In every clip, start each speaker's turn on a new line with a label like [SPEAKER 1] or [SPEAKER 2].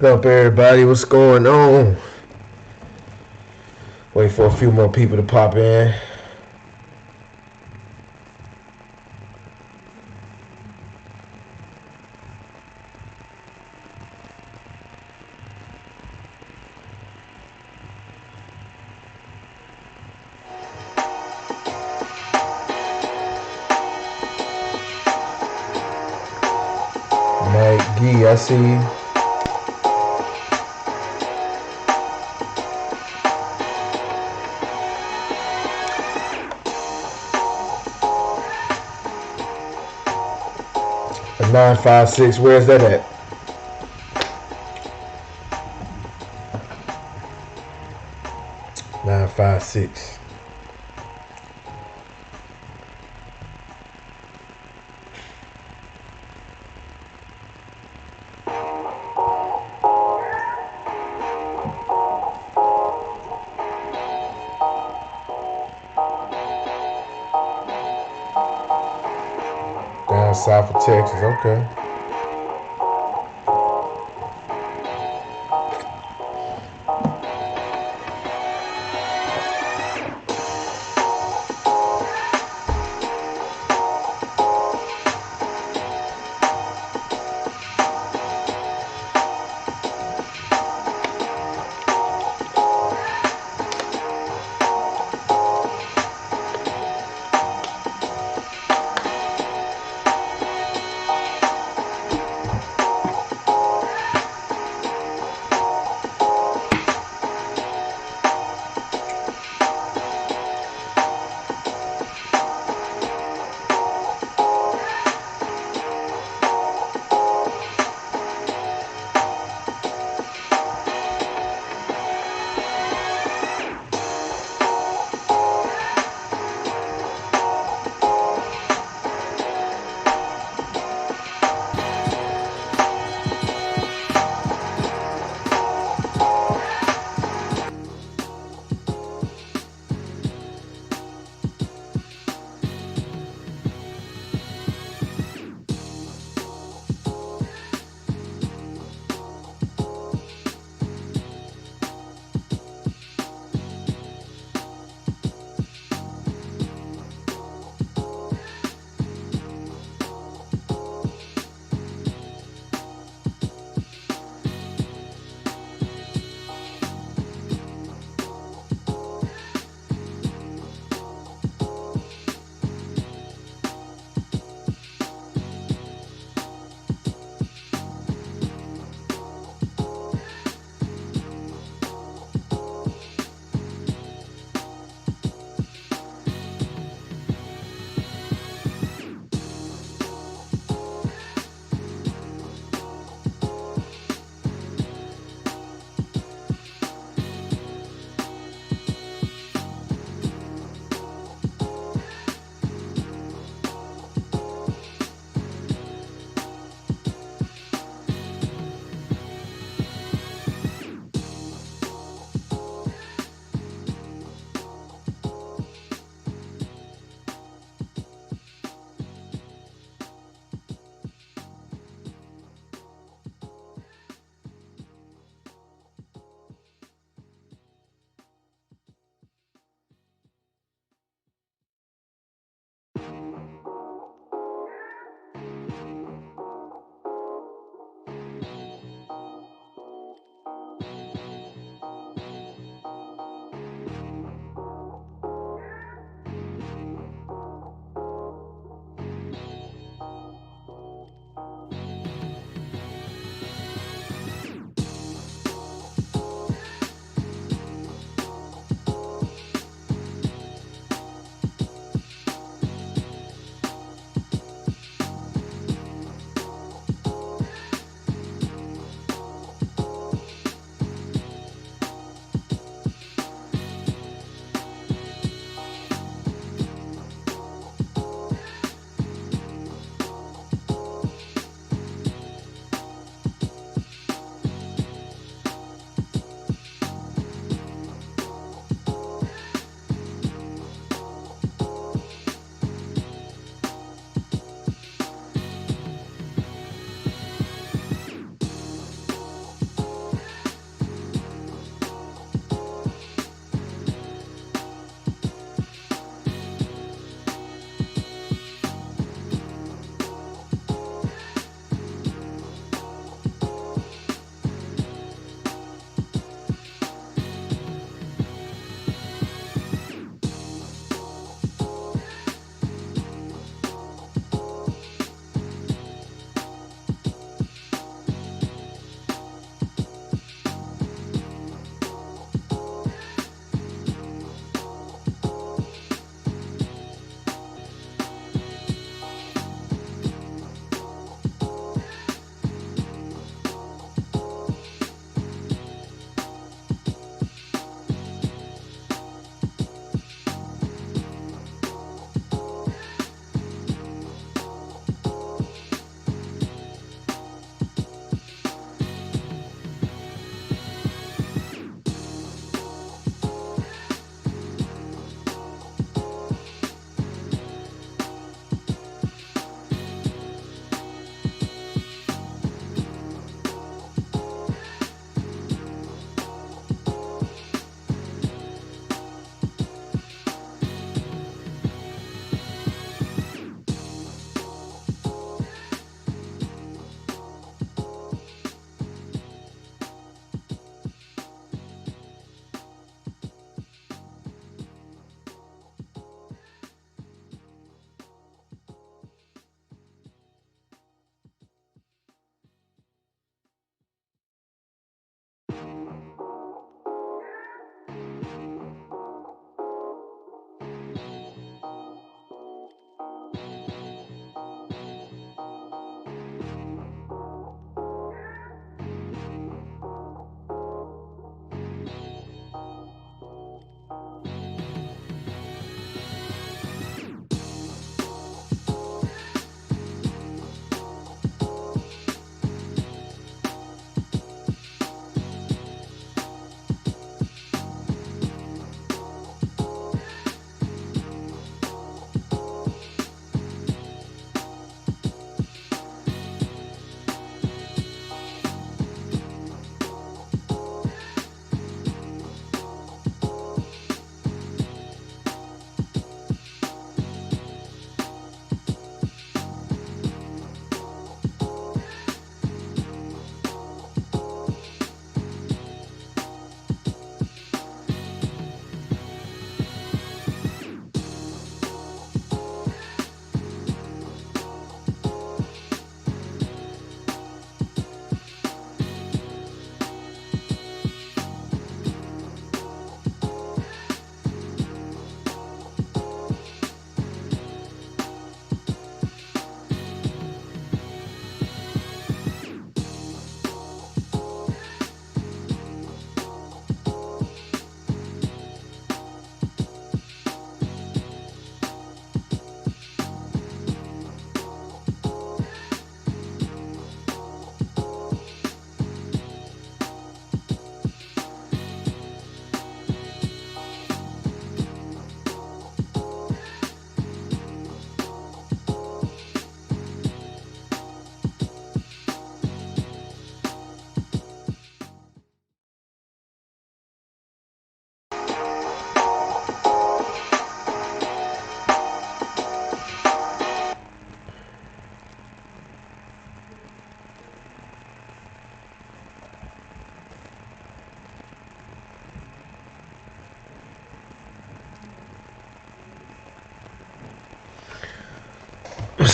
[SPEAKER 1] What up, everybody? What's going on? Wait for a few more people to pop in. Maggie, I see you. A 956, where's that at? Nine five six. Down south of Texas, okay.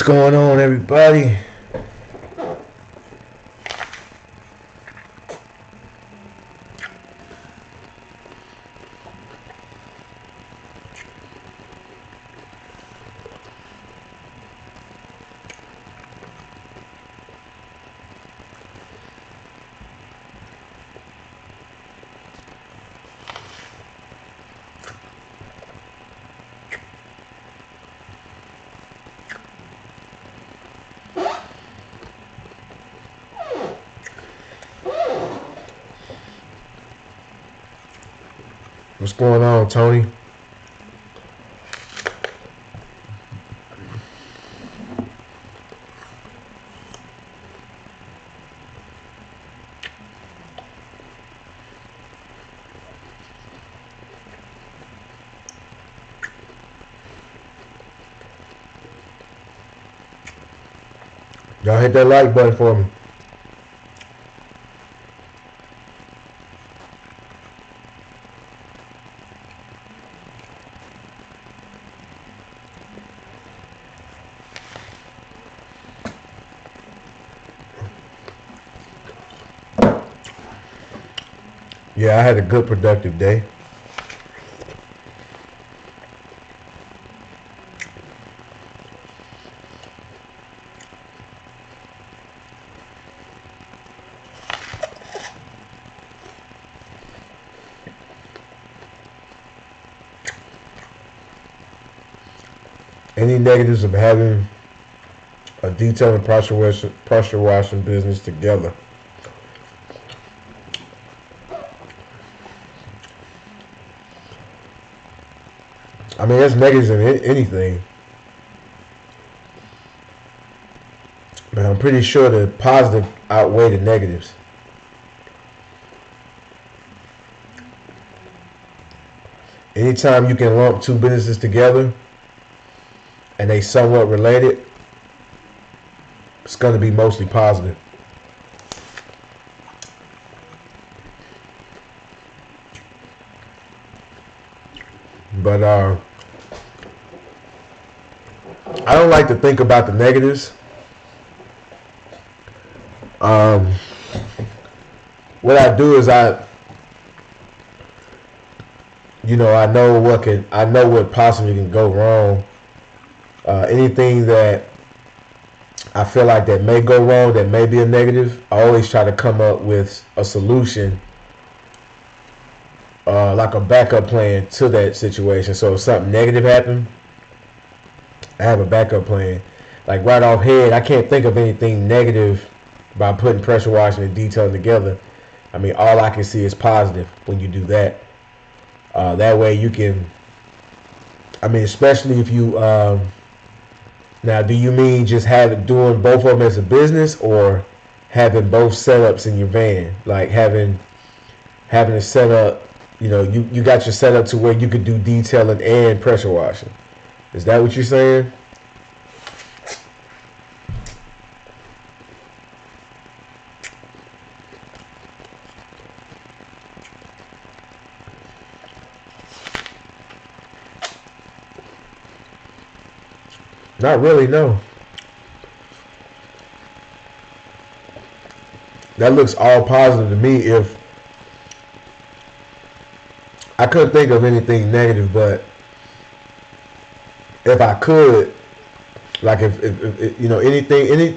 [SPEAKER 1] going on, everybody? What's going on, Tony? Y'all hit that like button for me. Yeah, I had a good productive day. Any negatives of having a detail and pressure washing business together? I mean, there's negatives in anything, but I'm pretty sure the positive outweigh the negatives. Anytime you can lump two businesses together and they somewhat related, it's going to be mostly positive. But I don't like to think about the negatives. What I do is I know what possibly can go wrong. Anything that I feel like that may go wrong, that may be a negative, I always try to come up with a solution, like a backup plan to that situation. So if something negative happened, I have a backup plan. Like right off head, I can't think of anything negative by putting pressure washing and detailing together. I mean, all I can see is positive when you do that. That way you can, I mean, especially if you, now do you mean just doing both of them as a business, or having both setups in your van? Like having a setup, you got your setup to where you could do detailing and pressure washing. Is that what you're saying? Not really, no. That looks all positive to me. If I couldn't think of anything negative, but if I could, like if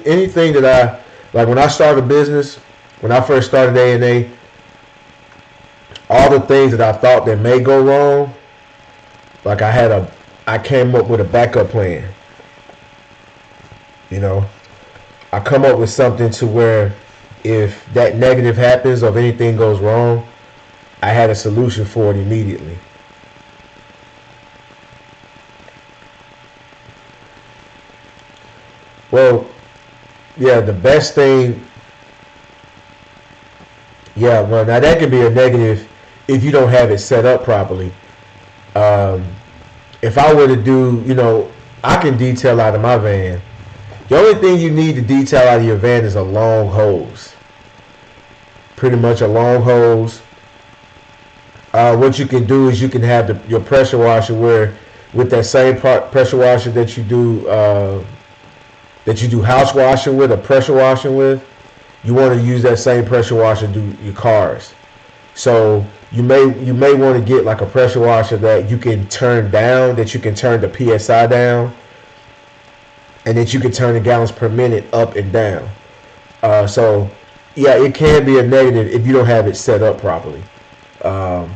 [SPEAKER 1] anything that I like when I started a business, when I first started A&A, all the things that I thought that may go wrong, like I came up with a backup plan. I come up with something to where if that negative happens or if anything goes wrong, I had a solution for it immediately. Well, yeah, the best thing, yeah, well, now that can be a negative if you don't have it set up properly. If I were to do, I can detail out of my van. The only thing you need to detail out of your van is a long hose. Pretty much a long hose. What you can do is you can have your pressure washer where with that same pressure washer that you do that you do house washing with or pressure washing with, you want to use that same pressure washer to do your cars. So you may want to get like a pressure washer that you can turn down, that you can turn the PSI down, and that you can turn the gallons per minute up and down. So yeah, it can be a negative if you don't have it set up properly. Um,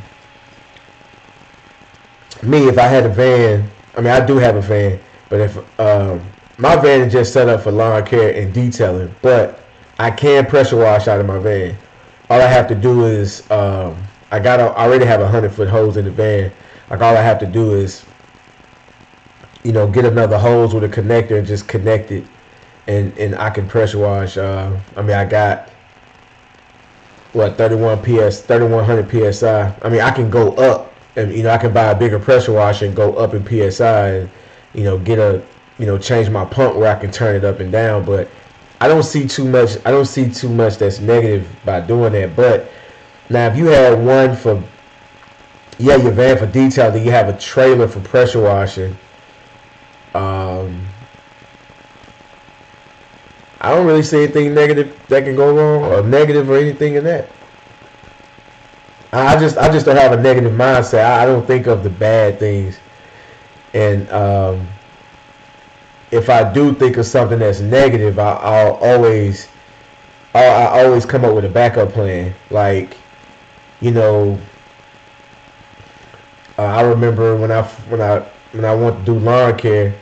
[SPEAKER 1] Me, if I had a van, I mean, I do have a van, but if my van is just set up for lawn care and detailing, but I can pressure wash out of my van. All I have to do is I already have 100-foot hose in the van. Like all I have to do is get another hose with a connector and just connect it, and I can pressure wash. I mean, I got what 3100 psi. I mean, I can go up, and I can buy a bigger pressure washer and go up in psi, and get change my pump where I can turn it up and down. But I don't see too much. That's negative by doing that. But now, if you had one for your van for detail, then you have a trailer for pressure washing. I don't really see anything negative that can go wrong, or negative or anything in that. I just don't have a negative mindset. I don't think of the bad things, and if I do think of something that's negative, I always come up with a backup plan. Like, I remember when I went to do lawn care,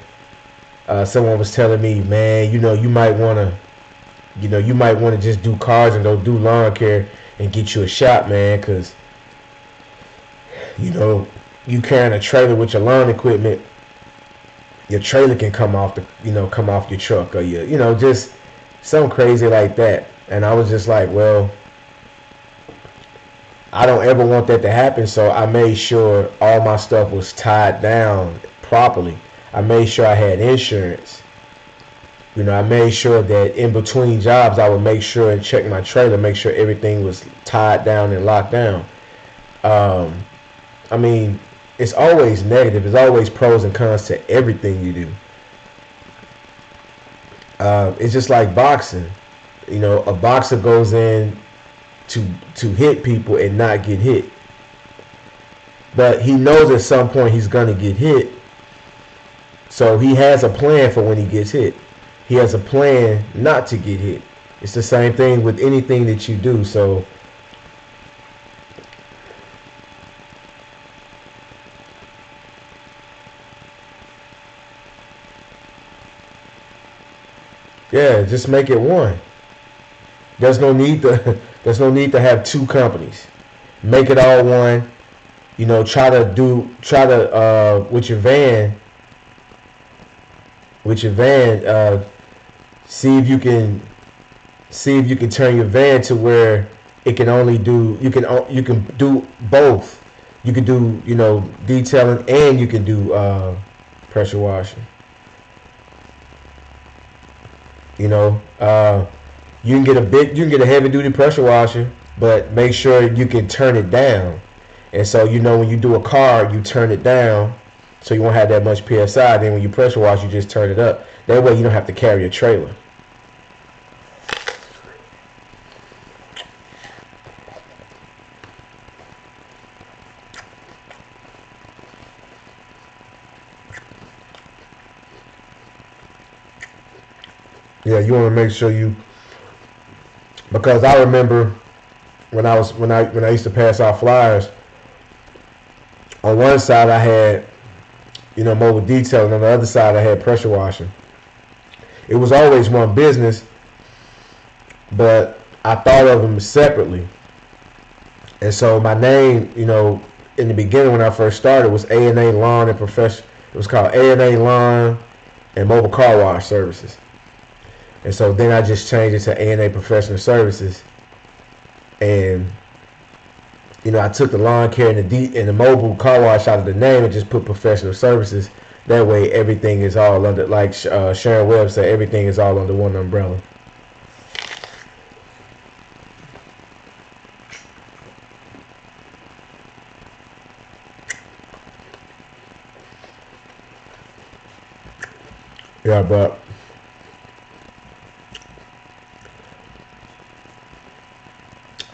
[SPEAKER 1] someone was telling me, man, you might want to just do cars and don't do lawn care and get you a shop, man, because you carrying a trailer with your lawn equipment, your trailer can come off your truck, or just something crazy like that. And I was just like, well, I don't ever want that to happen, so I made sure all my stuff was tied down properly. I made sure I had insurance. I made sure that in between jobs, I would make sure and check my trailer, make sure everything was tied down and locked down. I mean, it's always negative. There's always pros and cons to everything you do. It's just like boxing. A boxer goes in to hit people and not get hit, but he knows at some point he's gonna get hit. So he has a plan for when he gets hit. He has a plan not to get hit. It's the same thing with anything that you do. So yeah, just make it one. There's no need to have two companies. Make it all one. Try to with your van. See if you can turn your van to where it can only do you can do both. You can do detailing, and you can do pressure washing. You can get a heavy duty pressure washer, but make sure you can turn it down. And so when you do a car, you turn it down so you won't have that much PSI. Then when you pressure wash, you just turn it up. That way you don't have to carry a trailer. Yeah, you want to make sure because I remember when I used to pass out flyers, on one side I had mobile detailing, on the other side I had pressure washing. It was always one business, but I thought of them separately. And so my name, in the beginning when I first started, was A&A Lawn and Professional. It was called A&A Lawn and Mobile Car Wash Services. And so then I just changed it to A&A Professional Services. And I took the lawn care and the mobile car wash out of the name and just put Professional Services. That way everything is all under, like Sharon Webb said, everything is all under one umbrella. Yeah, but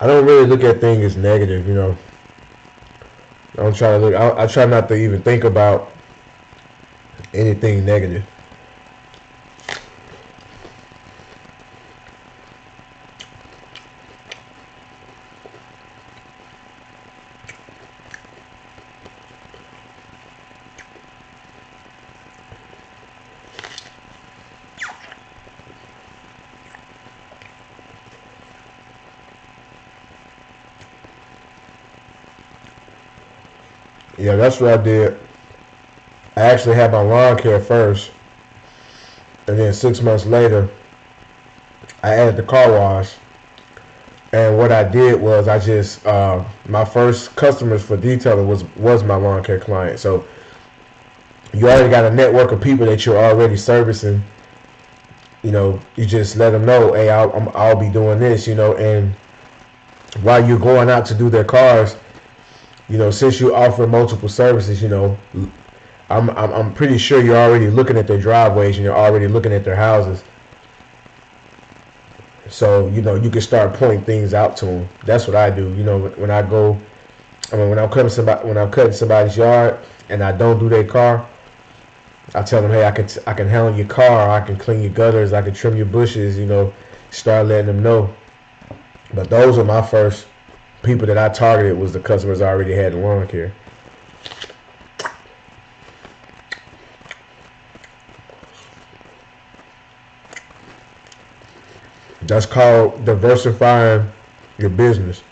[SPEAKER 1] don't really look at things as negative, you know. I don't try to look. I try not to even think about anything negative. Yeah, that's what I did. I actually had my lawn care first, and then 6 months later, I added the car wash. And what I did was I just my first customers for detailing was my lawn care client. So you already got a network of people that you're already servicing. You know, you just let them know, hey, I'll be doing this. You know, and while you're going out to do their cars, you know, since you offer multiple services, you know, I'm pretty sure you're already looking at their driveways and you're already looking at their houses. So, you know, you can start pointing things out to them. That's what I do. You know, when I go, I mean, when I'm cutting somebody's yard and I don't do their car, I tell them, hey, I can handle your car, I can clean your gutters, I can trim your bushes. You know, start letting them know. But those are my first people that I targeted, was the customers I already had in lawn care. That's called diversifying your business.